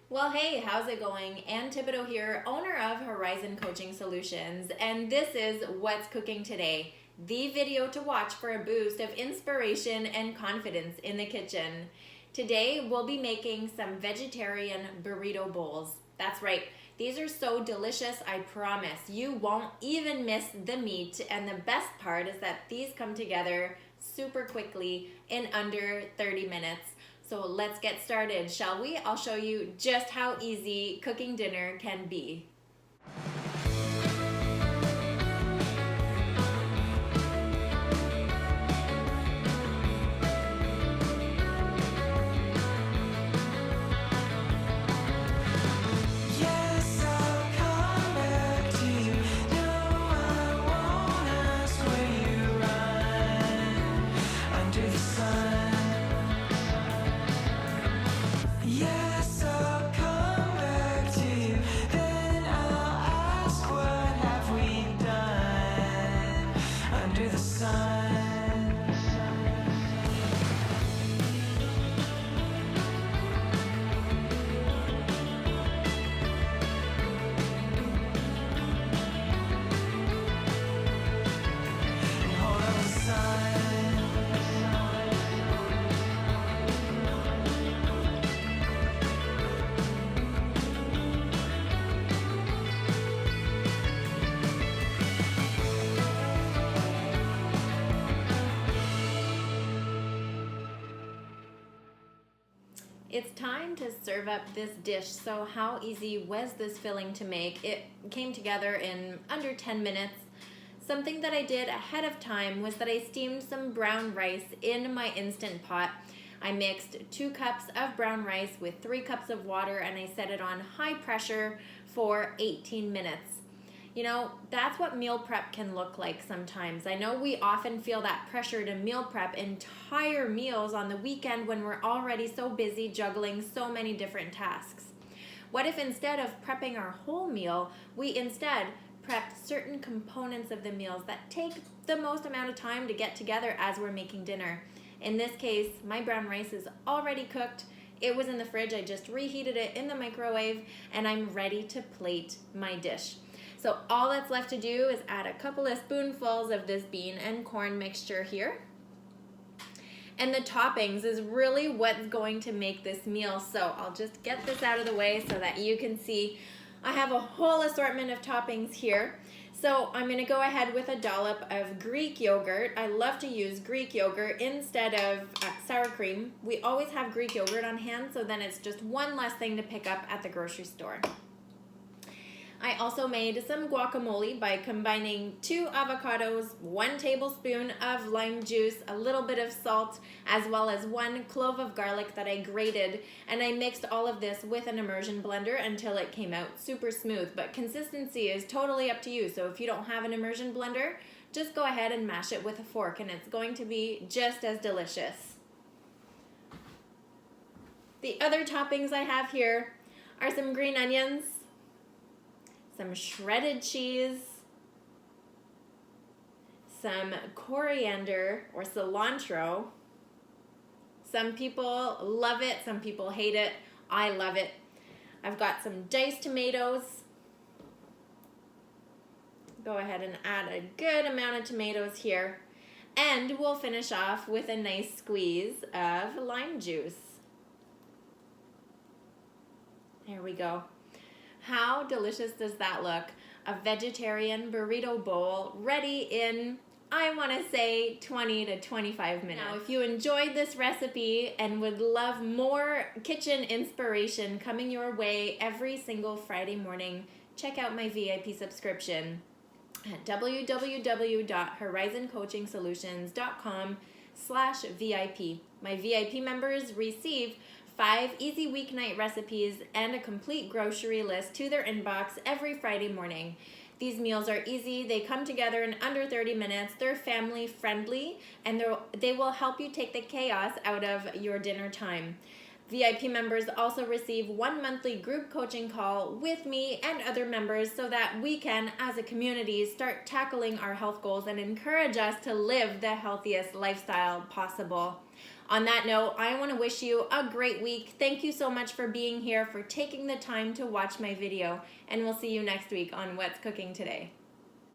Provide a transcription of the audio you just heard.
Well, hey, how's it going? Ann Thibodeau here, owner of Horizon Coaching Solutions, and this is What's Cooking Today, the video to watch for a boost of inspiration and confidence in the kitchen. Today, we'll be making some vegetarian burrito bowls. That's right, these are so delicious, I promise. You won't even miss the meat, and the best part is that these come together super quickly in under 30 minutes. So let's get started, shall we? I'll show you just how easy cooking dinner can be. It's time to serve up this dish. So how easy was this filling to make? It came together in under 10 minutes. Something that I did ahead of time was that I steamed some brown rice in my Instant Pot. I mixed 2 cups of brown rice with 3 cups of water and I set it on high pressure for 18 minutes. You know, that's what meal prep can look like sometimes. I know we often feel that pressure to meal prep entire meals on the weekend when we're already so busy juggling so many different tasks. What if instead of prepping our whole meal, we instead prep certain components of the meals that take the most amount of time to get together as we're making dinner? In this case, my brown rice is already cooked. It was in the fridge. I just reheated it in the microwave and I'm ready to plate my dish. So all that's left to do is add a couple of spoonfuls of this bean and corn mixture here. And the toppings is really what's going to make this meal. So I'll just get this out of the way so that you can see I have a whole assortment of toppings here. So I'm going to go ahead with a dollop of Greek yogurt. I love to use Greek yogurt instead of sour cream. We always have Greek yogurt on hand, so then it's just one less thing to pick up at the grocery store. I also made some guacamole by combining 2 avocados, 1 tablespoon of lime juice, a little bit of salt, as well as 1 clove of garlic that I grated, and I mixed all of this with an immersion blender until it came out super smooth. But consistency is totally up to you, so if you don't have an immersion blender, just go ahead and mash it with a fork and it's going to be just as delicious. The other toppings I have here are some green onions, some shredded cheese, some coriander or cilantro. Some people love it, some people hate it. I love it. I've got some diced tomatoes. Go ahead and add a good amount of tomatoes here. And we'll finish off with a nice squeeze of lime juice. There we go. How delicious does that look? A vegetarian burrito bowl ready in, I want to say, 20 to 25 minutes. Now, if you enjoyed this recipe and would love more kitchen inspiration coming your way every single Friday morning, check out my VIP subscription at www.horizoncoachingsolutions.com/VIP. My VIP members receive 5 easy weeknight recipes and a complete grocery list to their inbox every Friday morning. These meals are easy, they come together in under 30 minutes, they're family friendly, and they will help you take the chaos out of your dinner time. VIP members also receive 1 monthly group coaching call with me and other members so that we can, as a community, start tackling our health goals and encourage us to live the healthiest lifestyle possible. On that note, I want to wish you a great week. Thank you so much for being here, for taking the time to watch my video, and we'll see you next week on What's Cooking Today.